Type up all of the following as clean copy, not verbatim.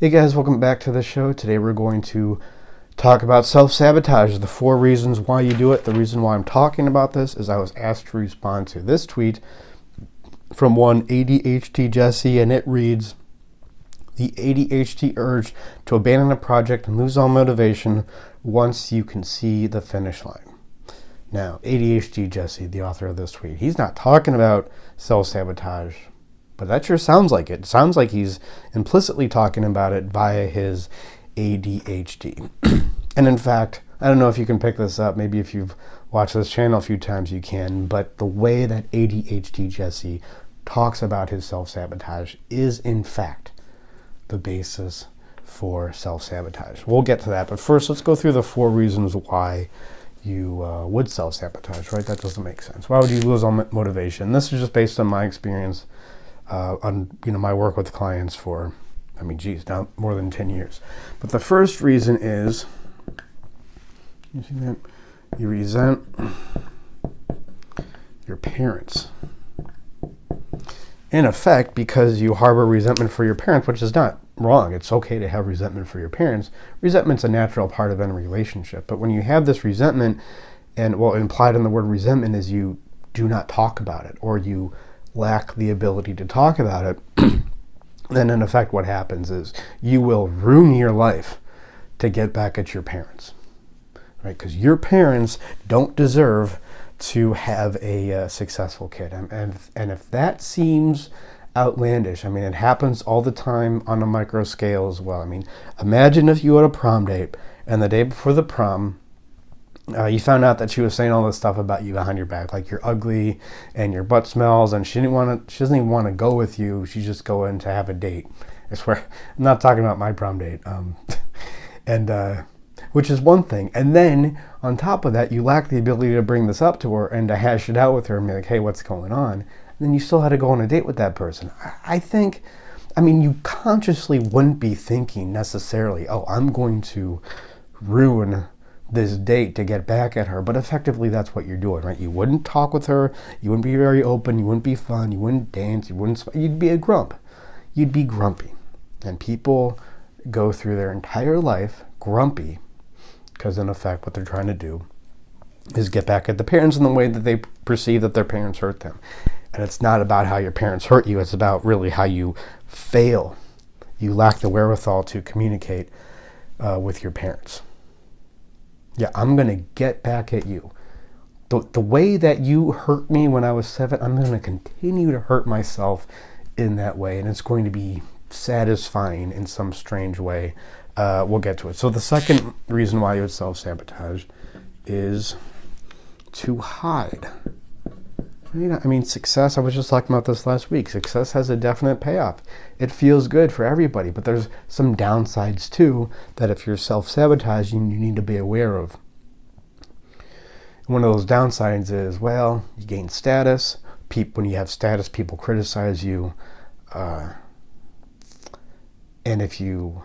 Hey guys, welcome back to the show. Today we're going to talk about self-sabotage, the 4 reasons why you do it. The reason why I'm talking about this is I was asked to respond to this tweet from one ADHD Jesse, and it reads, "The ADHD urge to abandon a project and lose all motivation once you can see the finish line." Now, ADHD Jesse, the author of this tweet, he's not talking about self-sabotage, but that sure sounds like it. It sounds like he's implicitly talking about it via his ADHD. And in fact, I don't know if you can pick this up. Maybe if you've watched this channel a few times, you can. But the way that ADHD Jesse talks about his self-sabotage is, in fact, the basis for self-sabotage. We'll get to that. But first, let's go through the 4 reasons why you would self-sabotage, right? That doesn't make sense. Why would you lose all motivation? This is just based on my experience on my work with clients for, now more than 10 years. But the first reason is, you see that? You resent your parents. In effect, because you harbor resentment for your parents, which is not wrong. It's okay to have resentment for your parents. Resentment's a natural part of any relationship. But when you have this resentment, and implied in the word resentment is you do not talk about it, or you lack the ability to talk about it, then in effect what happens is you will ruin your life to get back at your parents, right? Because your parents don't deserve to have a successful kid. And if that seems outlandish, it happens all the time on a micro scale as well. Imagine if you had a prom date and the day before the prom, you found out that she was saying all this stuff about you behind your back, like you're ugly and your butt smells, and she doesn't even want to go with you. She's just going to have a date. I swear, I'm not talking about my prom date, and which is one thing. And then on top of that, you lack the ability to bring this up to her and to hash it out with her and be like, "Hey, what's going on?" And then you still had to go on a date with that person. I think, you consciously wouldn't be thinking necessarily, "Oh, I'm going to ruin this date to get back at her," but effectively that's what you're doing, right? You wouldn't talk with her, you wouldn't be very open, you wouldn't be fun, you wouldn't dance, you'd be a grump. You'd be grumpy. And people go through their entire life grumpy because in effect what they're trying to do is get back at the parents in the way that they perceive that their parents hurt them. And it's not about how your parents hurt you, it's about really how you fail. You lack the wherewithal to communicate with your parents. Yeah, I'm going to get back at you. The way that you hurt me when I was 7, I'm going to continue to hurt myself in that way. And it's going to be satisfying in some strange way. We'll get to it. So the second reason why you would self-sabotage is to hide. Success, I was just talking about this last week. Success has a definite payoff. It feels good for everybody, but there's some downsides too that if you're self-sabotaging, you need to be aware of. One of those downsides is, you gain status. When you have status, people criticize you. And if you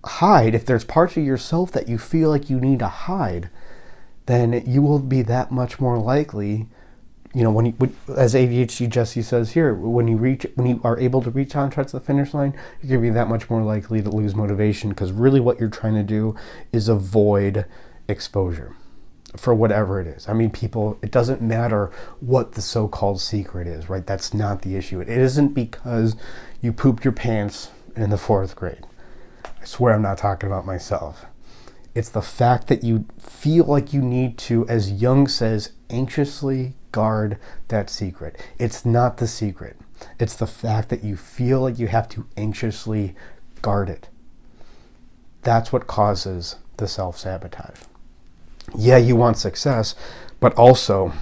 hide, if there's parts of yourself that you feel like you need to hide, then you will be that much more likely, as ADHD Jesse says here, when you are able to reach on towards the finish line, you're going to be that much more likely to lose motivation, because really what you're trying to do is avoid exposure for whatever it is. It doesn't matter what the so-called secret is, right? That's not the issue. It isn't because you pooped your pants in the 4th grade. I swear I'm not talking about myself. It's the fact that you feel like you need to, as Jung says, anxiously guard that secret. It's not the secret. It's the fact that you feel like you have to anxiously guard it. That's what causes the self-sabotage. Yeah, you want success, but also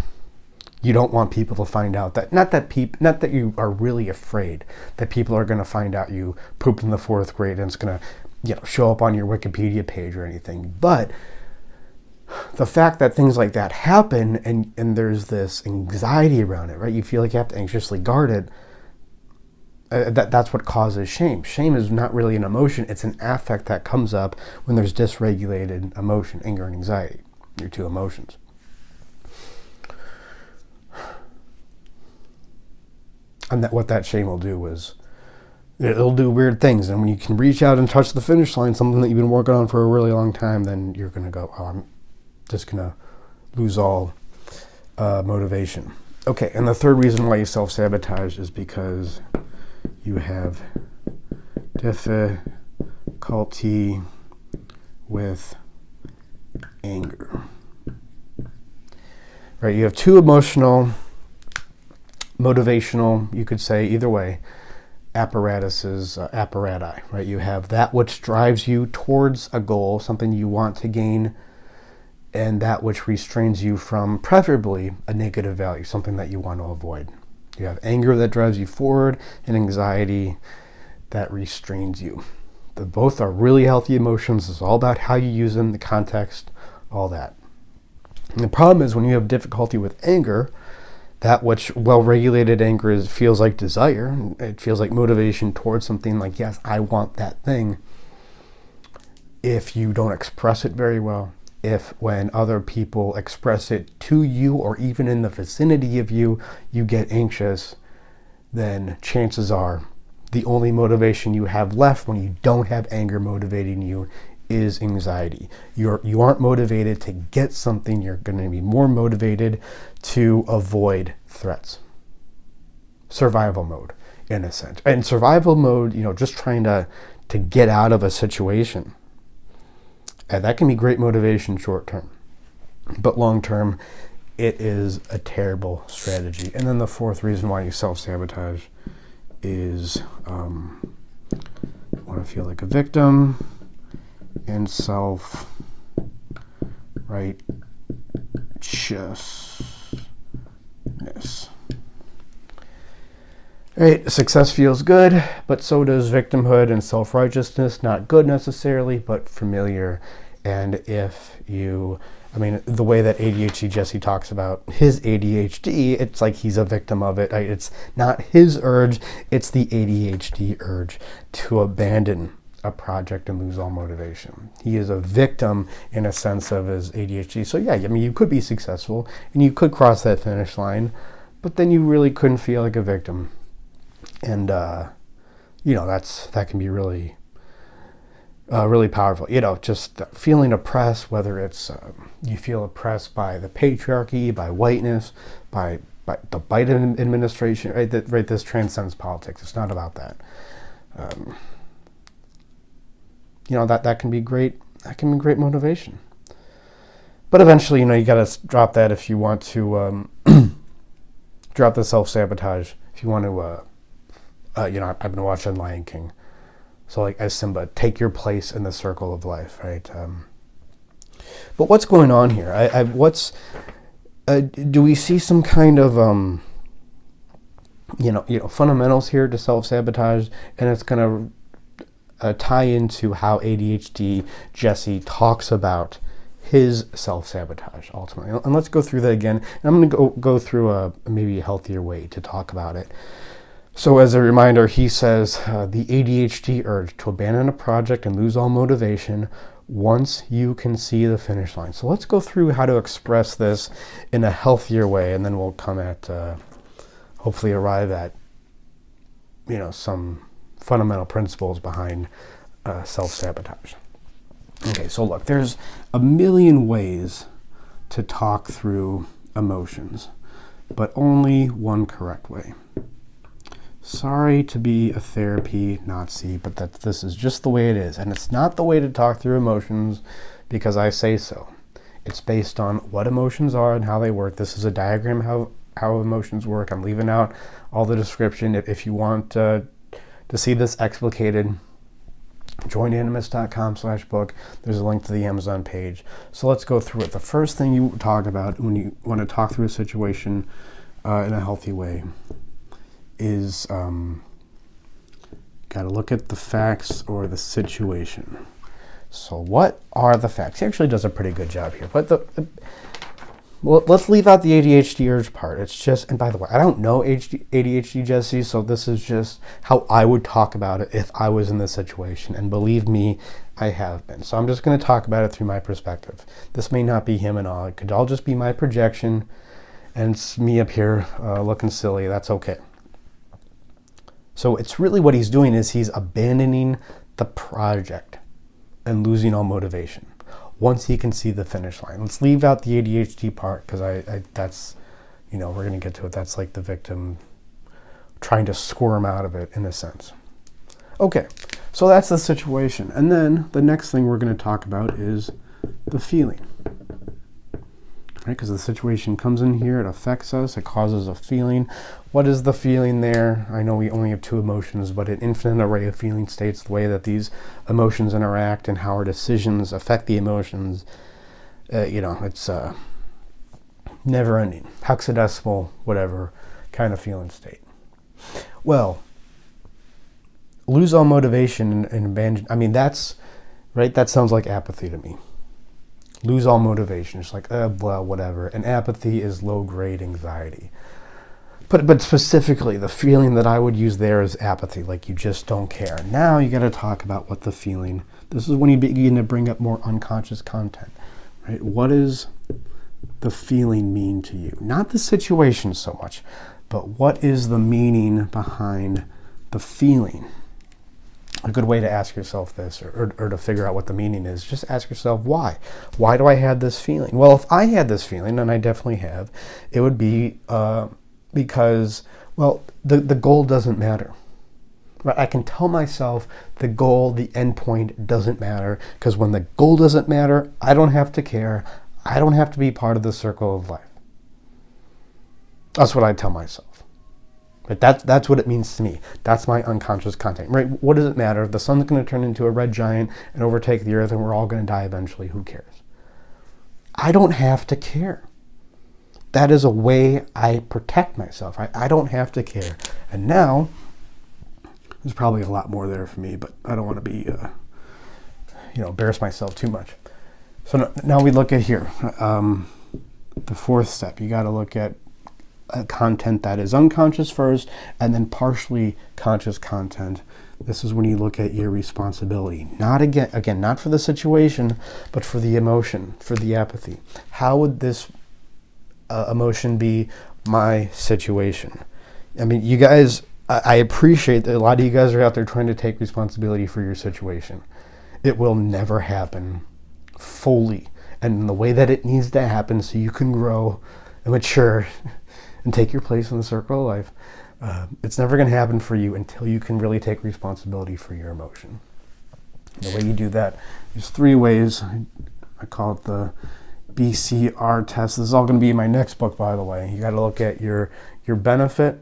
you don't want people to find out that, not that you are really afraid that people are going to find out you pooped in the 4th grade and it's going to show up on your Wikipedia page or anything, but the fact that things like that happen and there's this anxiety around it, right? You feel like you have to anxiously guard it. That's what causes shame. Shame is not really an emotion. It's an affect that comes up when there's dysregulated emotion, anger and anxiety, your 2 emotions. And what that shame will do is it'll do weird things. And when you can reach out and touch the finish line, something that you've been working on for a really long time, then you're going to go, oh, I'm just going to lose all motivation. Okay, and the third reason why you self-sabotage is because you have difficulty with anger. Right, you have two emotional, motivational, you could say either way, apparati, right? You have that which drives you towards a goal, something you want to gain, and that which restrains you from preferably a negative value, something that you want to avoid. You have anger that drives you forward and anxiety that restrains you. Both are really healthy emotions. It's all about how you use them, the context, all that. And the problem is when you have difficulty with anger, that which well-regulated anger feels like desire. It feels like motivation towards something like, yes, I want that thing. If you don't express it very well, if when other people express it to you or even in the vicinity of you, you get anxious, then chances are the only motivation you have left when you don't have anger motivating you is anxiety. You aren't motivated to get something. You're going to be more motivated to avoid threats. Survival mode, in a sense. And survival mode, just trying to get out of a situation. And that can be great motivation short term. But long term, it is a terrible strategy. And then the fourth reason why you self-sabotage is want to feel like a victim and self-righteousness. Right, success feels good, but so does victimhood and self-righteousness. Not good necessarily, but familiar. And if you, the way that ADHD Jesse talks about his ADHD, it's like he's a victim of it. Right? It's not his urge, it's the ADHD urge to abandon a project and lose all motivation. He is a victim in a sense of his ADHD. So yeah, you could be successful and you could cross that finish line, but then you really couldn't feel like a victim. And, that can be really, really powerful. Just feeling oppressed, whether it's you feel oppressed by the patriarchy, by whiteness, by the Biden administration, right? This transcends politics. It's not about that. That can be great. That can be great motivation. But eventually, you got to drop that if you want to drop the self-sabotage. If you want to, I've been watching Lion King. So like as Simba, take your place in the circle of life, right? But what's going on here? Do we see some kind of, fundamentals here to self-sabotage? And it's going to tie into how ADHD Jesse talks about his self-sabotage ultimately. And let's go through that again. And I'm going to go through a maybe a healthier way to talk about it. So as a reminder, he says the ADHD urge to abandon a project and lose all motivation once you can see the finish line. So let's go through how to express this in a healthier way, and then we'll come at, hopefully arrive at, some fundamental principles behind self-sabotage. Okay, so look, there's a million ways to talk through emotions, but only one correct way. Sorry to be a therapy Nazi, but this is just the way it is. And it's not the way to talk through emotions because I say so. It's based on what emotions are and how they work. This is a diagram how emotions work. I'm leaving out all the description. If you want to see this explicated, joinanimus.com/book. There's a link to the Amazon page. So let's go through it. The first thing you talk about when you want to talk through a situation in a healthy way is got to look at the facts or the situation. So what are the facts? He actually does a pretty good job here. But let's leave out the ADHD urge part. It's just, and by the way, I don't know ADHD Jesse, so this is just how I would talk about it if I was in this situation. And believe me, I have been. So I'm just going to talk about it through my perspective. This may not be him and all. It could all just be my projection, and it's me up here looking silly. That's okay. So it's really what he's doing is he's abandoning the project and losing all motivation once he can see the finish line. Let's leave out the ADHD part, because I that's, we're going to get to it. That's like the victim trying to squirm out of it in a sense. Okay, so that's the situation. And then the next thing we're going to talk about is the feeling. Right? Because the situation comes in here, it affects us, it causes a feeling. What is the feeling there? I know we only have two emotions, but an infinite array of feeling states, the way that these emotions interact and how our decisions affect the emotions, it's never ending, hexadecimal, whatever kind of feeling state. Well, lose all motivation and abandon. I mean, that's right. That sounds like apathy to me. Lose all motivation. It's like, well, whatever. And apathy is low-grade anxiety. But specifically, the feeling that I would use there is apathy, like you just don't care. Now you got to talk about what the feeling. This is when you begin to bring up more unconscious content, right? What does the feeling mean to you? Not the situation so much, but what is the meaning behind the feeling? A good way to ask yourself this, or to figure out what the meaning is, just ask yourself why. Why do I have this feeling? Well, if I had this feeling, and I definitely have, it would be because, well, the goal doesn't matter. Right? I can tell myself the goal, the end point doesn't matter, because when the goal doesn't matter, I don't have to care. I don't have to be part of the circle of life. That's what I tell myself. Right? That's what it means to me. That's my unconscious content. Right? What does it matter? If the sun's going to turn into a red giant and overtake the earth and we're all going to die eventually, who cares? I don't have to care. That is a way I protect myself. I don't have to care. And now, there's probably a lot more there for me, but I don't want to be, embarrass myself too much. So now we look at here. The fourth step, you got to look at content that is unconscious first, and then partially conscious content. This is when you look at your responsibility. Not again, not for the situation, but for the emotion, for the apathy. How would this emotion be my situation? I mean, you guys, I appreciate that a lot of you guys are out there trying to take responsibility for your situation. It will never happen fully and in the way that it needs to happen so you can grow and mature and take your place in the circle of life. It's never going to happen for you until you can really take responsibility for your emotion. The way you do that, there's three ways. I call it the BCR test. This is all going to be in my next book, by the way. You got to look at your benefit,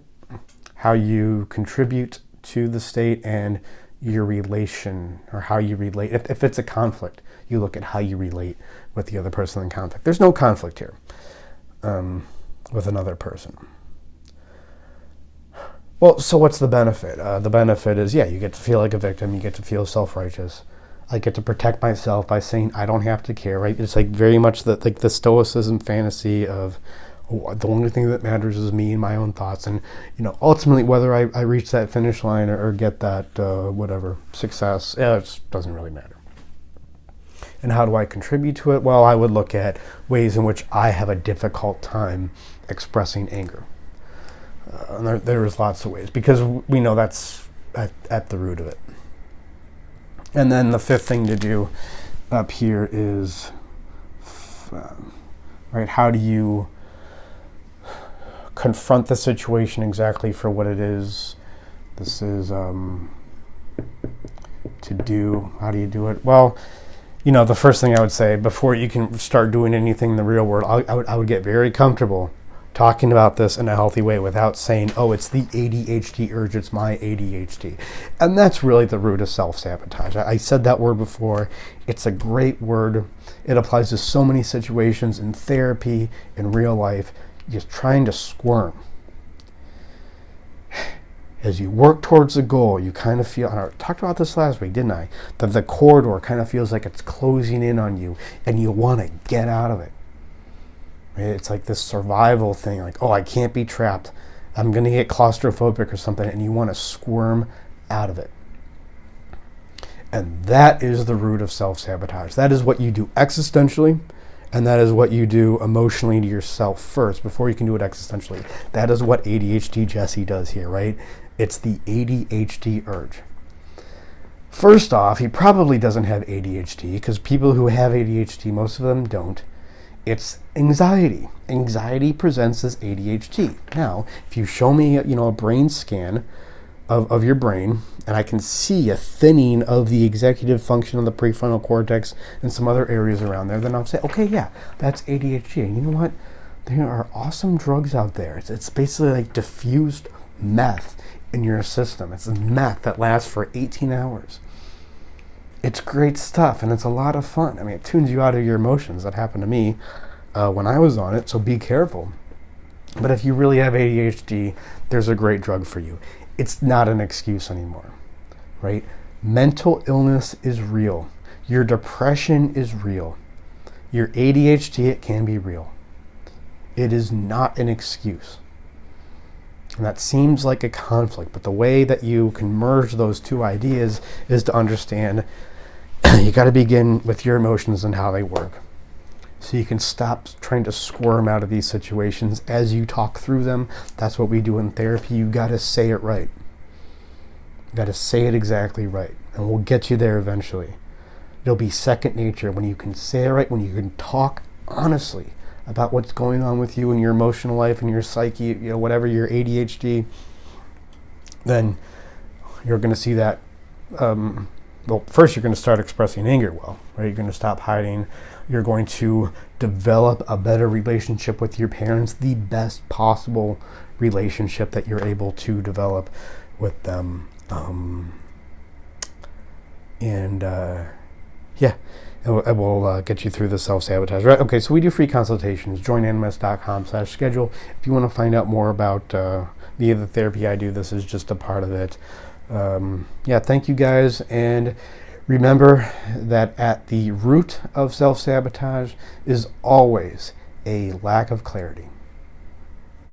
how you contribute to the state, and your relation, or how you relate. If it's a conflict, you look at how you relate with the other person in conflict. There's no conflict here with another person. Well, so what's the benefit? The benefit is, you get to feel like a victim. You get to feel self-righteous. I get to protect myself by saying I don't have to care, right? It's like very much the stoicism fantasy of, the only thing that matters is me and my own thoughts. And, ultimately whether I reach that finish line or get that, success, it doesn't really matter. And how do I contribute to it? Well, I would look at ways in which I have a difficult time expressing anger. And there's lots of ways, because we know that's at the root of it. And then the fifth thing to do up here is, how do you confront the situation exactly for what it is? This is to do. How do you do it? Well, the first thing I would say before you can start doing anything in the real world, I would get very comfortable talking about this in a healthy way without saying, oh, it's the ADHD urge, it's my ADHD. And that's really the root of self-sabotage. I said that word before. It's a great word. It applies to so many situations in therapy, in real life. Just trying to squirm. As you work towards the goal, you kind of feel, and I talked about this last week, didn't I? That the corridor kind of feels like it's closing in on you and you want to get out of it. It's like this survival thing, like, oh, I can't be trapped. I'm going to get claustrophobic or something, and you want to squirm out of it. And that is the root of self-sabotage. That is what you do existentially, and that is what you do emotionally to yourself first before you can do it existentially. That is what ADHD Jesse does here, right? It's the ADHD urge. First off, he probably doesn't have ADHD, because people who have ADHD, most of them don't. It's anxiety. Anxiety presents as ADHD. Now, if you show me, a brain scan of your brain, and I can see a thinning of the executive function of the prefrontal cortex and some other areas around there, then I'll say, okay, yeah, that's ADHD. And you know what? There are awesome drugs out there. It's basically like diffused meth in your system. It's a meth that lasts for 18 hours. It's great stuff, and it's a lot of fun. I mean, it tunes you out of your emotions. That happened to me when I was on it, so be careful. But if you really have ADHD, there's a great drug for you. It's not an excuse anymore, right? Mental illness is real. Your depression is real. Your ADHD, it can be real. It is not an excuse. And that seems like a conflict, but the way that you can merge those two ideas is to understand you got to begin with your emotions and how they work. So you can stop trying to squirm out of these situations as you talk through them. That's what we do in therapy. You got to say it right. You got to say it exactly right, and we'll get you there eventually. It'll be second nature when you can say it right, when you can talk honestly about what's going on with you in your emotional life and your psyche, whatever your ADHD, then you're going to see that. Well, first you're going to start expressing anger well, right? You're going to stop hiding. You're going to develop a better relationship with your parents, the best possible relationship that you're able to develop with them. It will get you through the self-sabotage, right? Okay, so we do free consultations. joinanimus.com/schedule. If you want to find out more about the other therapy I do, this is just a part of it. Thank you guys, and remember that at the root of self-sabotage is always a lack of clarity.